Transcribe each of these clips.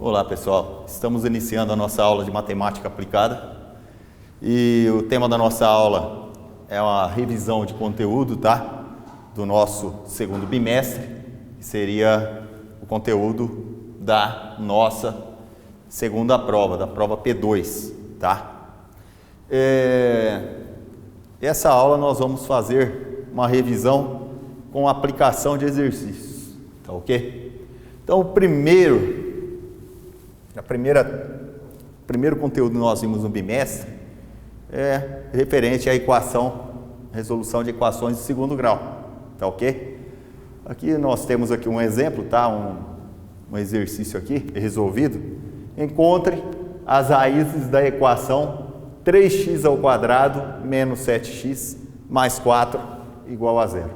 Olá pessoal, estamos iniciando a nossa aula de matemática aplicada e o tema da nossa aula é uma revisão de conteúdo, tá? Do nosso segundo bimestre, que seria o conteúdo da nossa segunda prova, da prova P2, tá? Essa aula nós vamos fazer uma revisão com aplicação de exercícios, tá ok? Então o primeiro conteúdo que nós vimos no bimestre é referente à resolução de equações de segundo grau, tá ok? Aqui nós temos aqui um exemplo, tá? Um exercício aqui resolvido. Encontre as raízes da equação 3x ao quadrado menos 7x mais 4 igual a 0.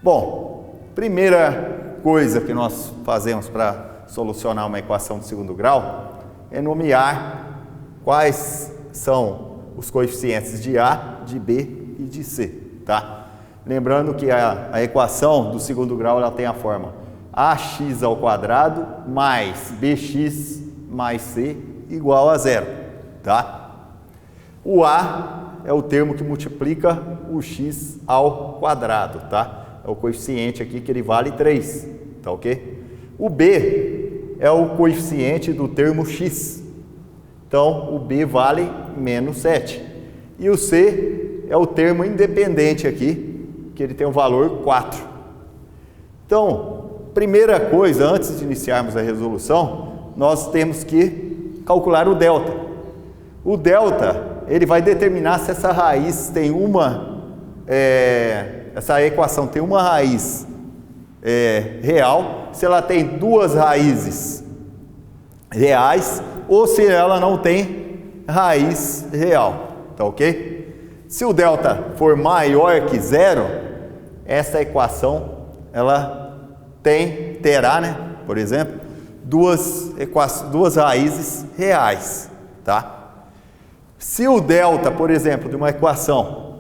Bom, primeira coisa que nós fazemos para solucionar uma equação de segundo grau é nomear quais são os coeficientes de A, de B e de C, tá? Lembrando que a equação do segundo grau ela tem a forma ax ao quadrado mais bx mais c igual a 0, tá? O A é o termo que multiplica o x ao quadrado, tá? É o coeficiente aqui que ele vale 3, tá ok? O B é o coeficiente do termo x, então o B vale menos 7. E o C é o termo independente aqui, que ele tem o valor 4. Então, primeira coisa, antes de iniciarmos a resolução, nós temos que calcular o delta. O delta, ele vai determinar se essa raiz tem essa equação tem uma raiz real, se ela tem duas raízes reais ou se ela não tem raiz real, tá ok? Se o delta for maior que 0, essa equação ela terá, né, por exemplo, duas raízes reais, tá? Se o delta, por exemplo, de uma equação,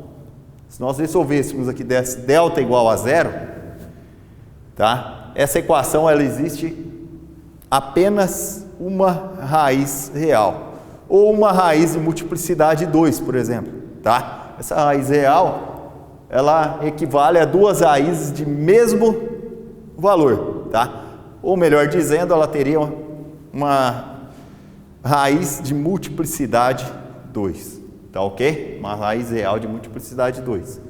se nós resolvêssemos aqui desse delta igual a 0, tá? Essa equação ela existe apenas uma raiz real ou uma raiz de multiplicidade 2, por exemplo, tá? Essa raiz real ela equivale a duas raízes de mesmo valor, tá? Ou melhor dizendo, ela teria uma raiz de multiplicidade 2, tá ok? Uma raiz real de multiplicidade 2.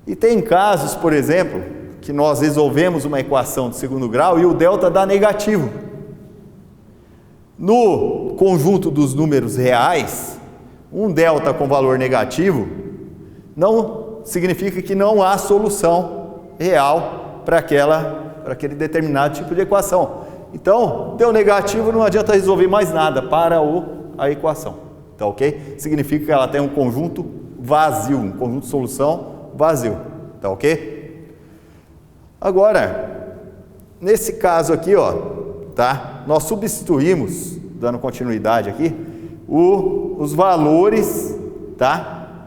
E tem casos, por exemplo, que nós resolvemos uma equação de segundo grau e o delta dá negativo. No conjunto dos números reais, um delta com valor negativo não significa que não há solução real para aquele determinado tipo de equação. Então, deu negativo, não adianta resolver mais nada para a equação. Tá ok? Significa que ela tem um conjunto vazio, um conjunto de solução vazio, tá ok? Agora, nesse caso aqui, ó, tá? Nós substituímos, dando continuidade aqui, os valores, tá?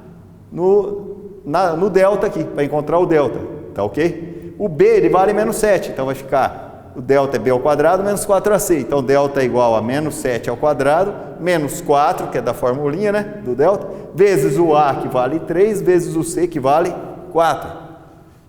No delta aqui, para encontrar o delta, tá ok? O B, ele vale menos 7, então vai ficar o delta é b ao quadrado menos 4ac. Então, delta é igual a menos 7 ao quadrado, menos 4, que é da formulinha, né, do delta, vezes o A, que vale 3, vezes o C, que vale 4.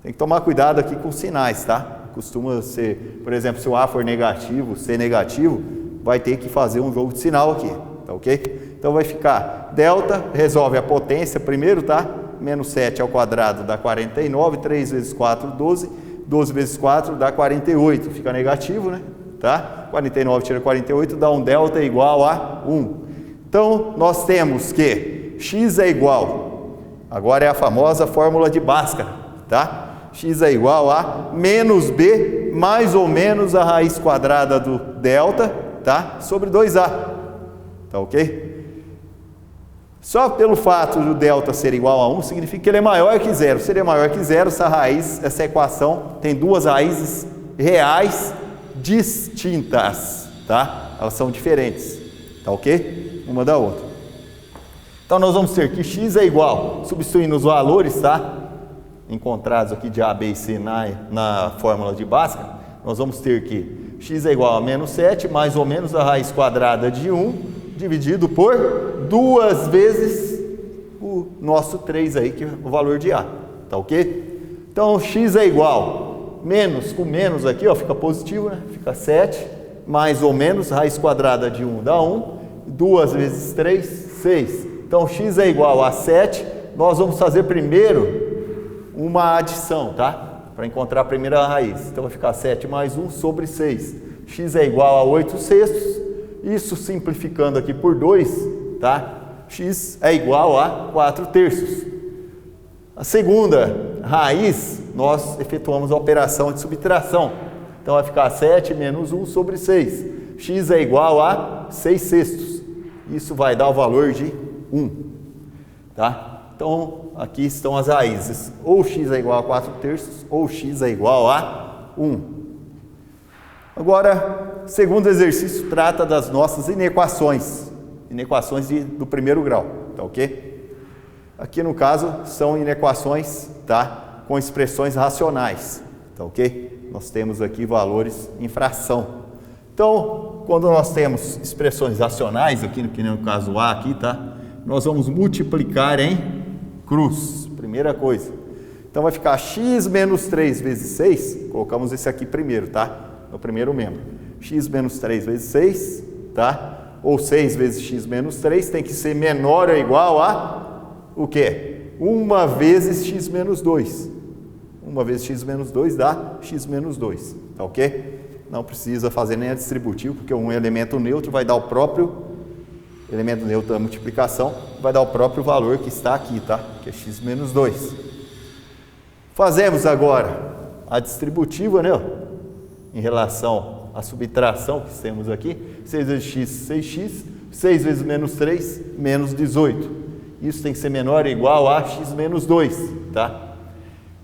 Tem que tomar cuidado aqui com sinais, tá? Costuma ser, por exemplo, se o A for negativo, C negativo, vai ter que fazer um jogo de sinal aqui, tá ok? Então, vai ficar delta, resolve a potência primeiro, tá? Menos 7 ao quadrado dá 49, 3 vezes 4, 12. 12 vezes 4 dá 48, fica negativo, né? Tá? 49 tira 48 dá um delta igual a 1. Então, nós temos que x é igual, agora é a famosa fórmula de Bhaskara, tá? X é igual a menos b mais ou menos a raiz quadrada do delta, tá? Sobre 2a, tá ok? Só pelo fato do delta ser igual a 1, significa que ele é maior que 0. Se ele é maior que 0, essa equação tem duas raízes reais distintas, tá? Elas são diferentes, tá ok? Uma da outra. Então, nós vamos ter que x é igual, substituindo os valores, tá? Encontrados aqui de A, B e C na fórmula de Bhaskara, nós vamos ter que x é igual a menos 7, mais ou menos a raiz quadrada de 1, dividido por 2 vezes o nosso 3 aí, que é o valor de A, tá ok? Então, x é igual, menos com menos aqui, ó, fica positivo, né? Fica 7, mais ou menos, raiz quadrada de 1 dá 1, 2 vezes 3, 6. Então, x é igual a 7, nós vamos fazer primeiro uma adição, tá? Para encontrar a primeira raiz. Então, vai ficar 7 mais 1 sobre 6. X é igual a 8 sextos. Isso simplificando aqui por 2, tá? X é igual a 4 terços. A segunda raiz, nós efetuamos a operação de subtração. Então, vai ficar 7 menos 1 sobre 6. X é igual a 6 sextos. Isso vai dar o valor de 1, tá? Então, aqui estão as raízes. Ou x é igual a 4 terços, ou x é igual a 1. Agora, o segundo exercício trata das nossas inequações. Inequações do primeiro grau, tá ok? Aqui, no caso, são inequações, tá? Com expressões racionais, tá ok? Nós temos aqui valores em fração. Então, quando nós temos expressões racionais, aqui que no caso A aqui, tá? Nós vamos multiplicar em cruz, primeira coisa. Então, vai ficar x menos 3 vezes 6, colocamos esse aqui primeiro, tá? No primeiro membro. X menos 3 vezes 6, tá? Ou 6 vezes x menos 3 tem que ser menor ou igual a o quê? 1 vezes x menos 2. 1 vezes x menos 2 dá x menos 2, tá ok? Não precisa fazer nem a distributiva, porque um elemento neutro vai dar o próprio elemento neutro da multiplicação, vai dar o próprio valor que está aqui, tá? Que é x menos 2. Fazemos agora a distributiva, né? Em relação à subtração que temos aqui. 6 vezes x, 6x. 6 vezes menos 3, menos 18. Isso tem que ser menor ou igual a x menos 2, tá?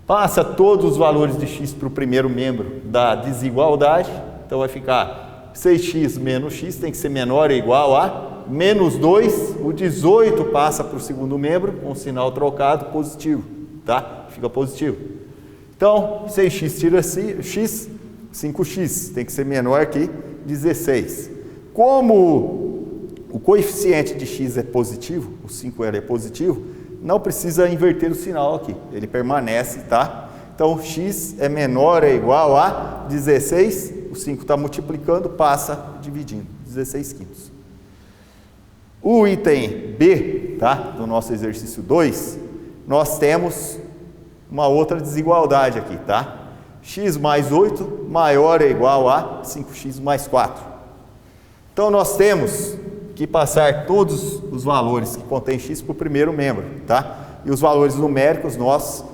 Passa todos os valores de x para o primeiro membro da desigualdade. Então, vai ficar 6x menos x tem que ser menor ou igual a menos 2. O 18 passa para o segundo membro com o sinal trocado positivo, tá? Fica positivo. Então, 6x tira x, 5x tem que ser menor que 16. Como o coeficiente de x é positivo, o 5L é positivo, não precisa inverter o sinal aqui, ele permanece, tá? Então, x é menor ou igual a 16, o 5 está multiplicando, passa dividindo, 16 quintos. O item B, tá? Do nosso exercício 2, nós temos uma outra desigualdade aqui, tá? X mais 8 maior ou igual a 5x mais 4. Então, nós temos que passar todos os valores que contém x para o primeiro membro, tá? E os valores numéricos nós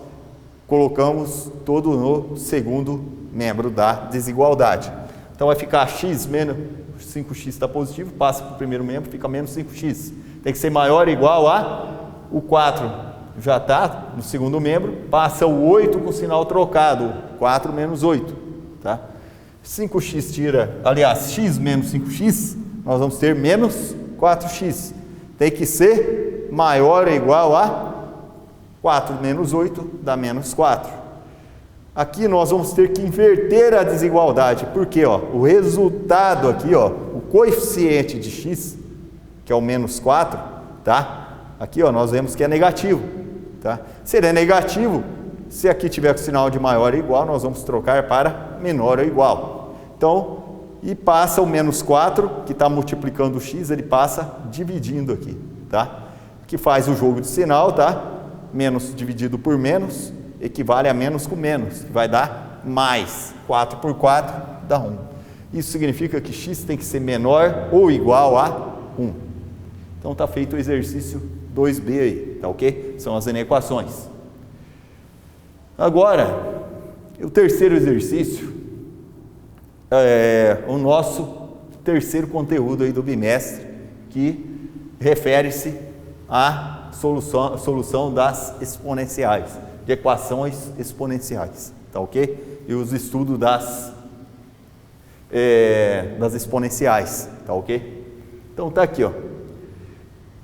colocamos todo no segundo membro da desigualdade. Então, vai ficar x menos 5x está positivo, passa para o primeiro membro, fica menos 5x. Tem que ser maior ou igual a o 4 já está no segundo membro, passa o 8 com o sinal trocado, 4 menos 8, tá? 5x tira, aliás, x menos 5x, nós vamos ter menos 4x. Tem que ser maior ou igual a 4 menos 8 dá menos 4. Aqui nós vamos ter que inverter a desigualdade, porque ó, o resultado aqui, ó, o coeficiente de x, que é o menos 4, tá? Aqui ó, nós vemos que é negativo, tá? Se ele é negativo, se aqui tiver com sinal de maior ou igual, nós vamos trocar para menor ou igual. Então, e passa o menos 4, que está multiplicando o x, ele passa dividindo aqui, tá? Que faz o jogo de sinal, tá? Menos dividido por menos equivale a menos com menos, que vai dar mais. 4 por 4 dá 1. Isso significa que x tem que ser menor ou igual a 1. Então, está feito o exercício 2b aí, tá ok? São as inequações. Agora, o terceiro exercício é o nosso terceiro conteúdo aí do bimestre, que refere-se à solução das exponenciais, de equações exponenciais, tá ok? E os estudos das exponenciais, tá ok? Então tá aqui, ó.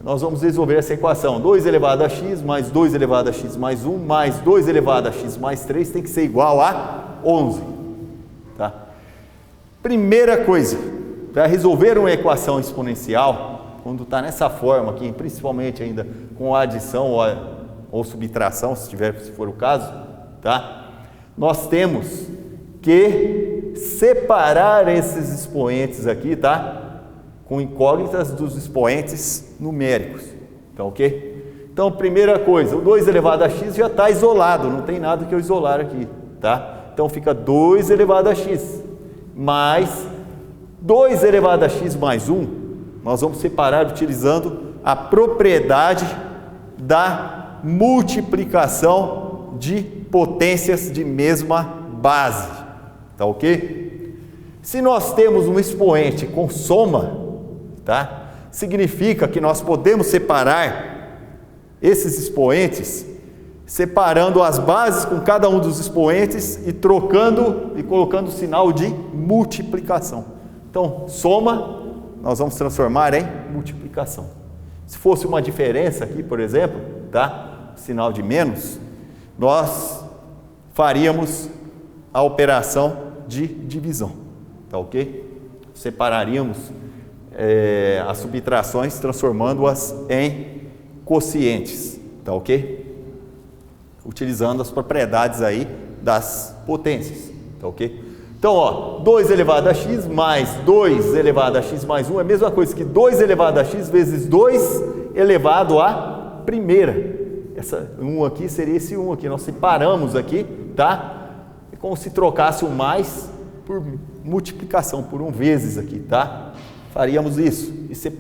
Nós vamos resolver essa equação, 2 elevado a x mais 2 elevado a x mais 1 mais 2 elevado a x mais 3 tem que ser igual a 11, tá? Primeira coisa, para resolver uma equação exponencial, quando está nessa forma aqui, principalmente ainda com adição ou subtração, se for o caso, tá? Nós temos que separar esses expoentes aqui, tá? Com incógnitas dos expoentes numéricos, tá ok? Então, primeira coisa, o 2 elevado a x já está isolado, não tem nada que eu isolar aqui, tá? Então, fica 2 elevado a x mais 2 elevado a x mais 1, nós vamos separar utilizando a propriedade da multiplicação de potências de mesma base, tá ok? Se nós temos um expoente com soma, tá? Significa que nós podemos separar esses expoentes, separando as bases com cada um dos expoentes e trocando e colocando o sinal de multiplicação. Então, soma, nós vamos transformar em multiplicação. Se fosse uma diferença aqui, por exemplo, tá? Sinal de menos, nós faríamos a operação de divisão, tá ok? Separaríamos as subtrações, transformando-as em quocientes, tá ok? Utilizando as propriedades aí das potências, tá ok? Então, ó, 2 elevado a x mais 2 elevado a x mais 1 é a mesma coisa que 2 elevado a x vezes 2 elevado a primeira. Essa 1 aqui seria esse 1 aqui, nós separamos aqui, tá? É como se trocasse o mais por multiplicação, por 1 vezes aqui, tá? Faríamos isso e separamos.